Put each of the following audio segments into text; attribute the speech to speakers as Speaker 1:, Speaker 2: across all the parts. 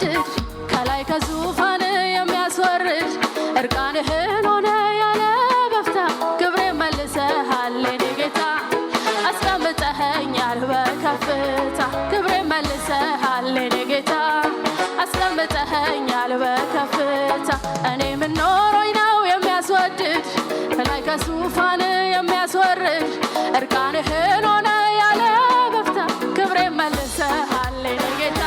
Speaker 1: የሚያስወድድ ከላይ ከዙፋን የሚያስወርድ እርቃንህን ሆነ ያለ በፍታ ክብሬ መልሰሃል የኔ ጌታ አስቀምጠኸኛል በከፍታ ክብሬ መልሰሃል የኔ ጌታ አስቀምጠኸኛል በከፍታ እኔ ምን ኖሮኝ ነው የሚያስወድድ ከላይ ከዙፋን የሚያስወርድ እርቃንህን ሆነ ያለ በፍታ ክብሬ መልሰሃል የኔ ጌታ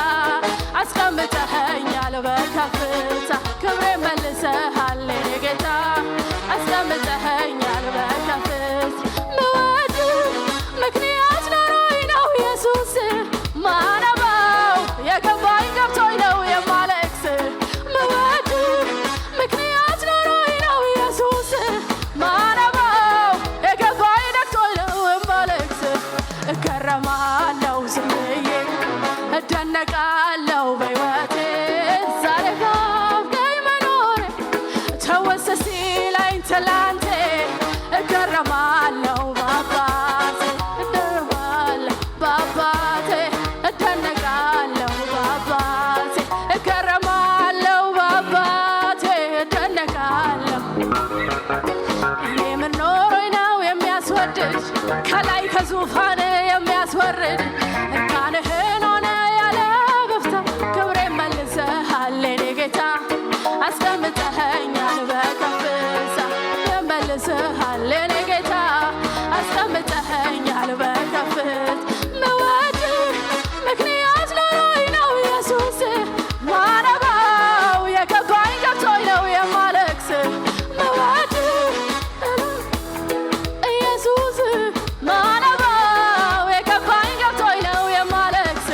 Speaker 1: አስቀምጠኸኛል በከፍታ ክብሬ መልሰሃል የኔ ጌታ አስቀምጠኸኛል በከፍታ ምወድ ምክንያት ኖሮኝ ነው ኢየሱስ ማነባው የገባኝ ገብቶኝ ነው የማለቅስ ምወድ ምክንያት ኖሮኝ ነው ኢየሱስ ማነባው የገባኝ ነክቶኝ ነው የማለቅስ እገረማለሁ ዝም ብዬ እደነቃለሁ በሕይወቴ ዛሬ ጋብገኝ መኖሬ ተወሰ ሲለኝ ትላንቴ እገረማለሁ በአባቴ እደነቃለሁ በአባቴ እደነቃለሁ በአባቴ እገረማለሁ በአባቴ እደነቃለሁ እኔ ምን ኖሮኝ ነው የሚያስወድድ ከላይ ከዙፋን የሚያስወርድ እርቃንህን ሆነ ያለ በፍታ ክብሬ መልሰሃል የኔ ጌታ አስቀምጠኸኛል በከፍታ መልሰሃል የኔ ጌታ አስቀምጠኸኛል በከፍታ ምወድ ምክንያት ኖሮኝ ነው ኢየሱስ ማነባው የገባኝ ገብቶኝ ነው የማለቅስ ምወድ ኢየሱስ ማነባው የገባኝ ገብቶኝ ነው የማለቅስ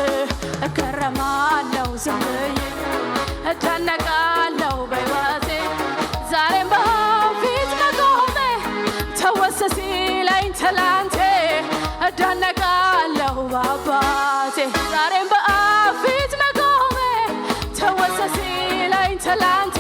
Speaker 1: እገረማለሁ ዝም ብዬ እደነቃለሁ በሕይወቴ ዛሬም በፊት መቆሜ ተወሰ ሲለኝ ትላንቴ እደነቃለሁ በአባቴ ዛሬም በፊት መቆሜ ተወሰ ሲለኝ ትላንቴ